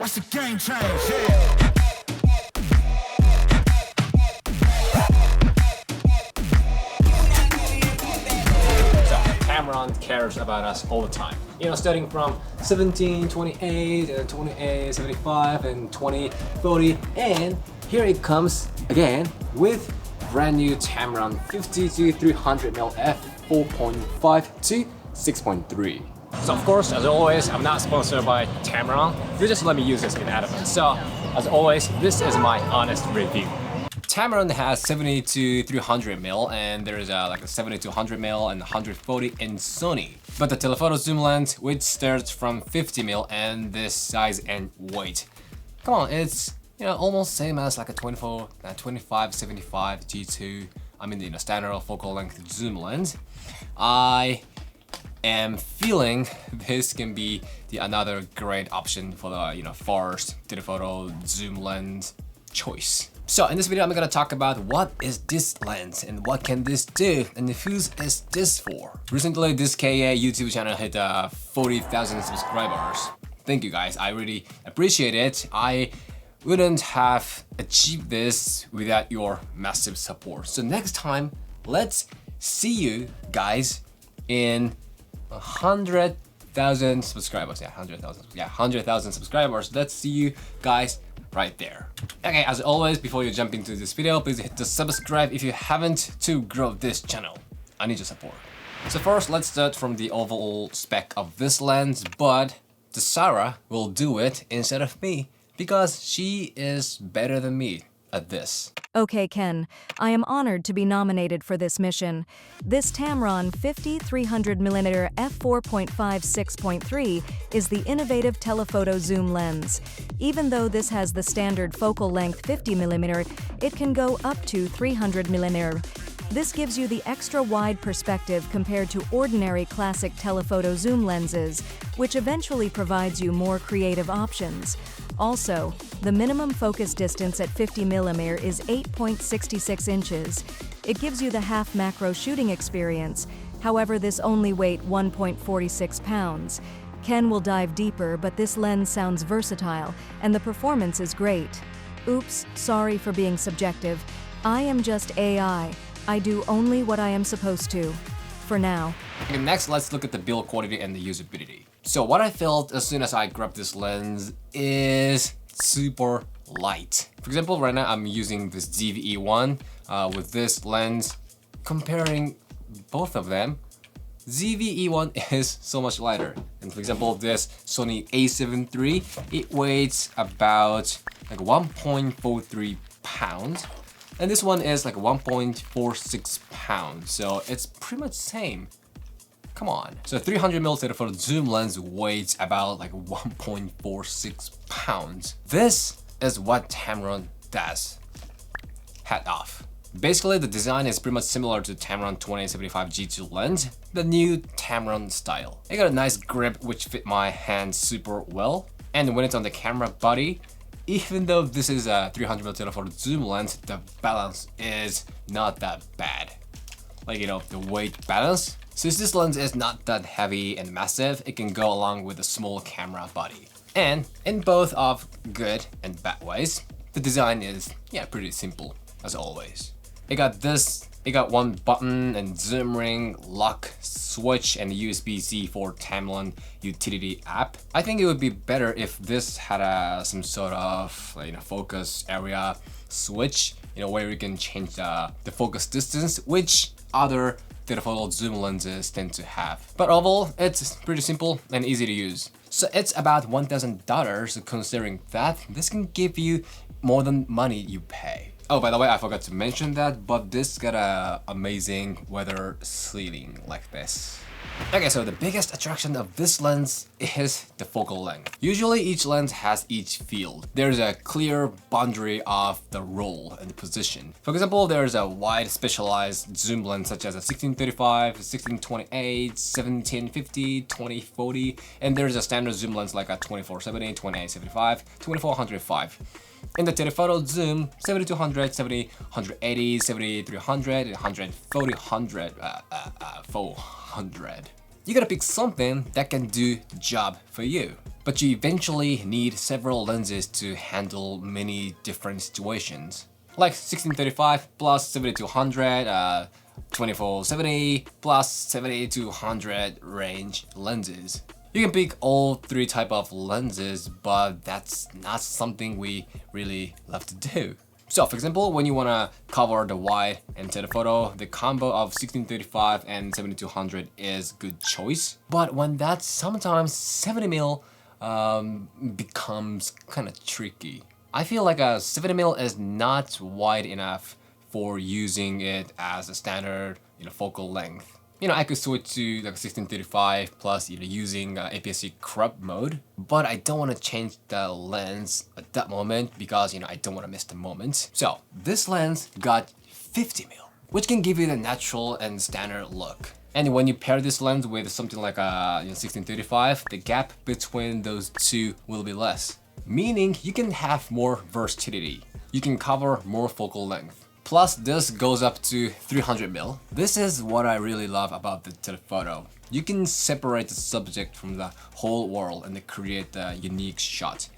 Watch the game change, yeah. Tamron cares about us all the time. You know, starting from 17, 28, and 28, 75, and 20, 40, and here it comes again with brand new Tamron 50-300mm f4.5-6.3. So of course, as always, I'm not sponsored by Tamron. They just let me use this in advance. So as always, this is my honest review. Tamron has 70-300mm and there is like a 70-100mm and 140 in Sony. But the telephoto zoom lens, which starts from 50mm and this size and weight. Come on, it's almost same as like a 25-75 G2. I mean, standard focal length zoom lens. I am feeling this can be another great option for the first telephoto zoom lens choice. So in this video, I'm gonna talk about what is this lens and what can this do and whose is this for. Recently, this KA YouTube channel hit 40,000 subscribers. Thank you guys, I really appreciate it. I wouldn't have achieved this without your massive support. So next time, let's see you guys in 100,000 subscribers. Yeah, 100,000. Yeah, 100,000 subscribers. Let's see you guys right there. Okay, as always, before you jump into this video, please hit the subscribe if you haven't to grow this channel. I need your support. So first, let's start from the overall spec of this lens, but the Sarah will do it instead of me because she is better than me at this. Okay, Ken, I am honored to be nominated for this mission. This Tamron 50-300mm f4.5-6.3 is the innovative telephoto zoom lens. Even though this has the standard focal length 50mm, it can go up to 300mm. This gives you the extra wide perspective compared to ordinary classic telephoto zoom lenses, which eventually provides you more creative options. Also, the minimum focus distance at 50mm is 8.66 inches. It gives you the half macro shooting experience. However, this only weighs 1.46 pounds. Ken will dive deeper, but this lens sounds versatile, and the performance is great. Oops, sorry for being subjective. I am just AI. I do only what I am supposed to. For now. Okay, next, let's look at the build quality and the usability. So what I felt as soon as I grabbed this lens is super light. For example, right now I'm using this ZVE one with this lens. Comparing both of them, ZVE one is so much lighter. And for example, this Sony A7IV, it weighs about like 1.43 pounds. And this one is like 1.46 pounds. So it's pretty much same. Come on. So 300mm telephoto zoom lens weighs about like 1.46 pounds. This is what Tamron does. Hat off. Basically, the design is pretty much similar to Tamron 2875 G2 lens, the new Tamron style. It got a nice grip which fit my hand super well. And when it's on the camera body, even though this is a 300mm telephoto zoom lens, the balance is not that bad. Like, the weight balance. Since this lens is not that heavy and massive, it can go along with a small camera body. And in both of good and bad ways, the design is, pretty simple as always. It got one button and zoom ring, lock, switch, and USB-C for Tamron utility app. I think it would be better if this had some sort of focus area switch, where you can change the focus distance, which other telephoto zoom lenses tend to have. But overall, it's pretty simple and easy to use. So it's about $1,000, considering that this can give you more than money you pay. Oh, by the way, I forgot to mention that, but this got a amazing weather sealing like this. Okay, so the biggest attraction of this lens is the focal length. Usually each lens has each field. There's a clear boundary of the role and position. For example, there's a wide specialized zoom lens such as a 1635, 1628, 1750, 2040, and there's a standard zoom lens like a 2470, 2875, 2405. In the telephoto zoom, 7200, 70, 7300, 140, 400. You gotta pick something that can do the job for you. but you eventually need several lenses to handle many different situations. Like 1635 plus 7200, 2470 plus 7200 range lenses. You can pick all three type of lenses, but that's not something we really love to do. So for example, when you want to cover the wide and telephoto, the combo of 1635 and 7200 is good choice. But when that's sometimes 70mm becomes kind of tricky. I feel like a 70mm is not wide enough for using it as a standard, focal length. I could switch to like 1635 plus, using APS-C crop mode, but I don't want to change the lens at that moment because, I don't want to miss the moment. So this lens got 50mm, which can give you the natural and standard look. And when you pair this lens with something like a 1635, the gap between those two will be less, meaning you can have more versatility. You can cover more focal length. Plus, this goes up to 300mm. This is what I really love about the telephoto. You can separate the subject from the whole world and create a unique shot.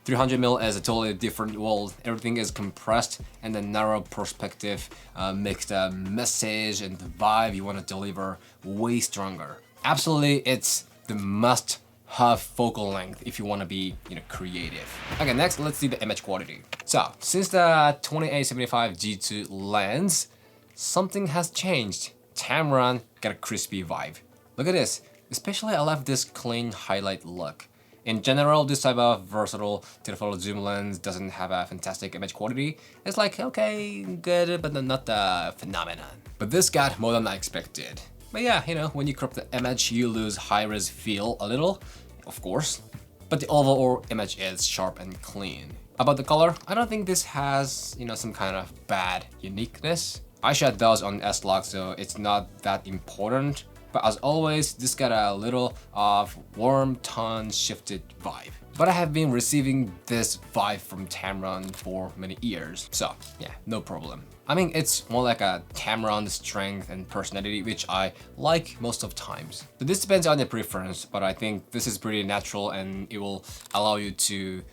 300mm is a totally different world. Everything is compressed, and the narrow perspective makes the message and the vibe you want to deliver way stronger. Absolutely, it's the must-have focal length if you want to be, creative. Okay, next, let's see the image quality. So, since the 2875 G2 lens, something has changed. Tamron got a crispy vibe. Look at this. Especially, I love this clean highlight look. In general, this type of versatile telephoto zoom lens doesn't have a fantastic image quality. It's like, okay, good, but not a phenomenon. But this got more than I expected. But yeah, when you crop the image, you lose high-res feel a little, of course. But the overall image is sharp and clean. About the color, I don't think this has, some kind of bad uniqueness. I shot those on S-Log, so it's not that important. But as always, this got a little of warm tone shifted vibe. But I have been receiving this vibe from Tamron for many years, so yeah, no problem. I mean, it's more like a Tamron strength and personality, which I like most of times. So this depends on your preference, but I think this is pretty natural and it will allow you to,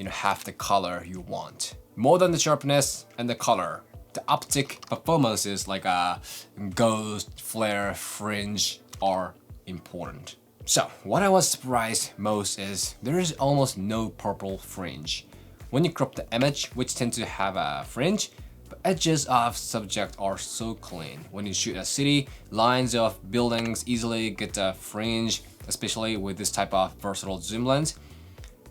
have the color you want. More than the sharpness and the color, the optic performances like a ghost, flare, fringe are important. So what I was surprised most is there is almost no purple fringe. When you crop the image, which tend to have a fringe, the edges of subject are so clean. When you shoot a city, lines of buildings easily get a fringe, especially with this type of versatile zoom lens.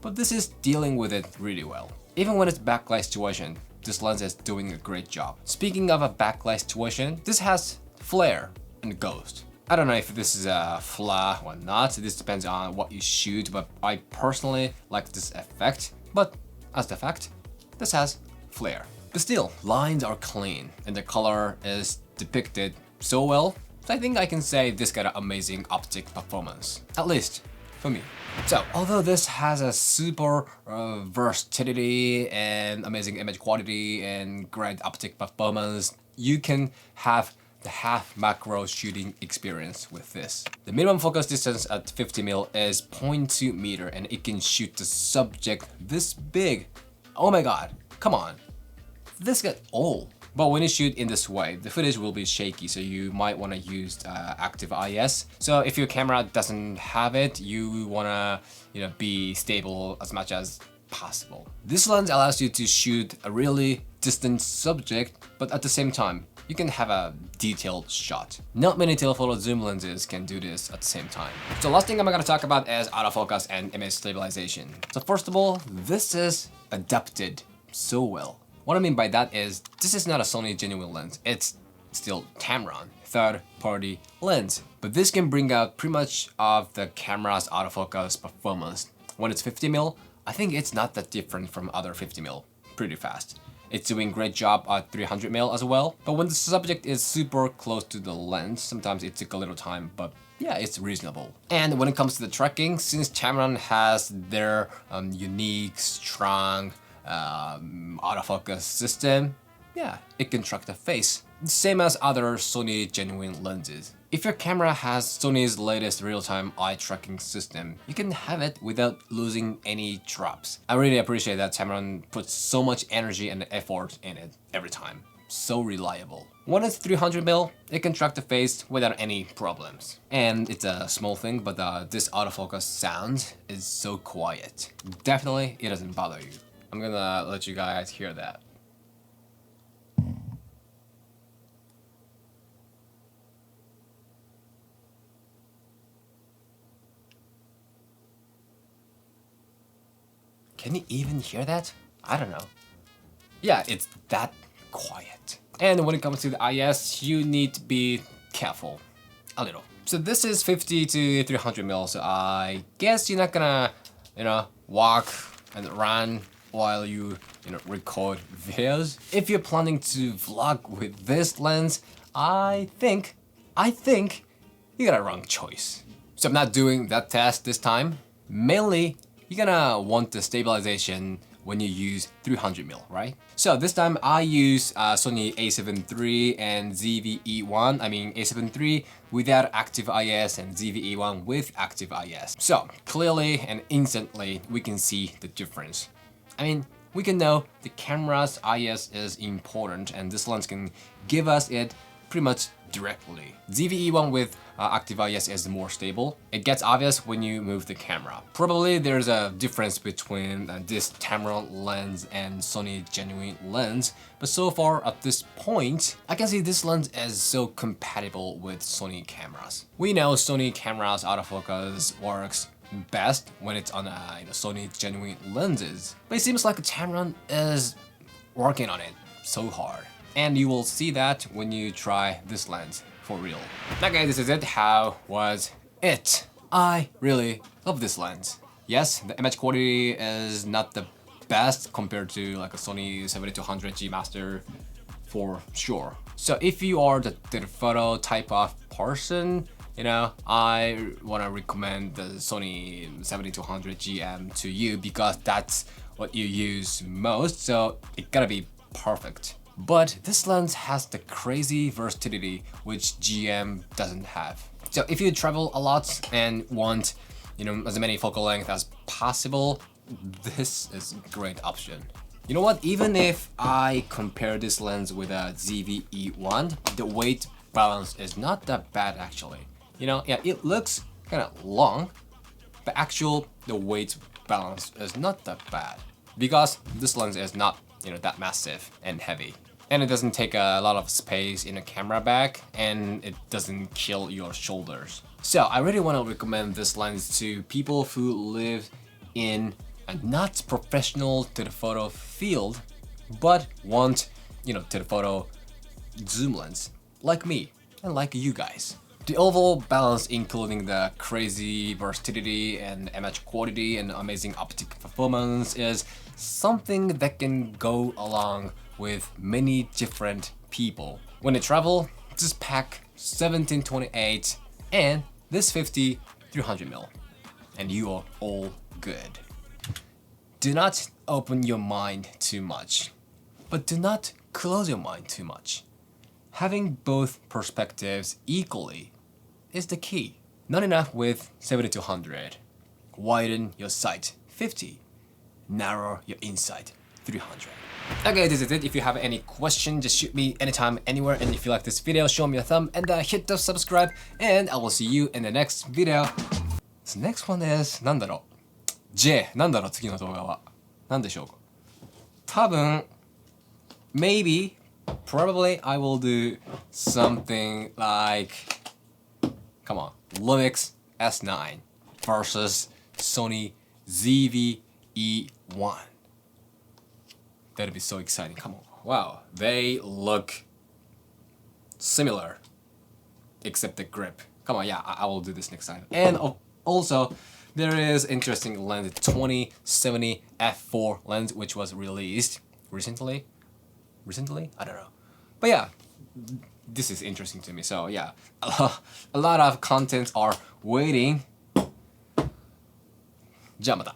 But this is dealing with it really well. Even when it's backlight situation, this lens is doing a great job. Speaking of a backlight situation, this has flare and ghost. I don't know if this is a flaw or not, this depends on what you shoot, but I personally like this effect. But as the fact, this has flare. But still, lines are clean and the color is depicted so well, so I think I can say this got an amazing optic performance, at least for me. So, although this has a super versatility and amazing image quality and great optic performance, you can have the half macro shooting experience with this. The minimum focus distance at 50mm is 0.2 meter and it can shoot the subject this big. Oh my god, come on. This got old. But when you shoot in this way, the footage will be shaky, so you might want to use active IS. So if your camera doesn't have it, you want to be stable as much as possible. This lens allows you to shoot a really distant subject, but at the same time, you can have a detailed shot. Not many telephoto zoom lenses can do this at the same time. So last thing I'm going to talk about is autofocus and image stabilization. So first of all, this is adapted so well. What I mean by that is, this is not a Sony genuine lens, it's still Tamron, third-party lens. But this can bring out pretty much of the camera's autofocus performance. When it's 50mm, I think it's not that different from other 50mm, pretty fast. It's doing great job at 300mm as well. But when the subject is super close to the lens, sometimes it took a little time, but yeah, it's reasonable. And when it comes to the tracking, since Tamron has their unique, strong, autofocus system, yeah, it can track the face, same as other Sony genuine lenses. If your camera has Sony's latest real-time eye tracking system, you can have it without losing any drops. I really appreciate that Tamron puts so much energy and effort in it every time. So reliable. When it's 300mm, it can track the face without any problems. And it's a small thing, but this autofocus sound is so quiet. Definitely, it doesn't bother you. I'm gonna let you guys hear that. Can you even hear that? I don't know. Yeah, it's that quiet. And when it comes to the IS, you need to be careful. A little. So this is 50 to 300mm, so I guess you're not gonna, walk and run while you, record videos. If you're planning to vlog with this lens, I think you got a wrong choice. So I'm not doing that test this time. Mainly, you're gonna want the stabilization when you use 300mm, right? So this time I use Sony A7 III and ZV-E1, A7 III without active IS and ZV-E1 with active IS. So clearly and instantly we can see the difference. We can know the camera's IS is important and this lens can give us it pretty much directly. ZV-E1 with active IS is more stable. It gets obvious when you move the camera. Probably there's a difference between this Tamron lens and Sony genuine lens, but so far at this point, I can see this lens is so compatible with Sony cameras. We know Sony cameras autofocus works best when it's on Sony genuine lenses, but it seems like Tamron is working on it so hard. And you will see that when you try this lens for real. Okay, this is it. How was it? I really love this lens. Yes, the image quality is not the best compared to like a Sony 7200G Master for sure. So if you are the telephoto type of person, I want to recommend the Sony 7200 GM to you because that's what you use most, so it gotta be perfect. But this lens has the crazy versatility which GM doesn't have. So if you travel a lot and want, as many focal length as possible, this is a great option. You know what? Even if I compare this lens with a ZV-E1, the weight balance is not that bad actually. Yeah, it looks kind of long, but the weight balance is not that bad because this lens is not, that massive and heavy. And it doesn't take a lot of space in a camera bag and it doesn't kill your shoulders. So I really want to recommend this lens to people who live in a not professional telephoto field, but want, telephoto zoom lens like me and like you guys. The overall balance, including the crazy versatility and image quality and amazing optic performance, is something that can go along with many different people. When you travel, just pack 17-28 and this 50 300mm and you are all good. Do not open your mind too much, but do not close your mind too much. Having both perspectives equally is the key. Not enough with 7200. Widen your sight 50. Narrow your insight 300. Okay, this is it. If you have any question, just shoot me anytime, anywhere. And if you like this video, show me a thumb and hit the subscribe. And I will see you in the next video. The next one is なんだろう J なんだろう次の動画は何でしょうか多分 maybe probably I will do something like come on Lumix S9 versus Sony ZV-E1. That'd be so exciting. Come on. Wow, they look similar except the grip. Come on, yeah, I will do this next time. And also, there is interesting lens, 2070 f4 lens, which was released recently. I don't know. But yeah, this is interesting to me. So yeah, a lot of contents are waiting. じゃあまた。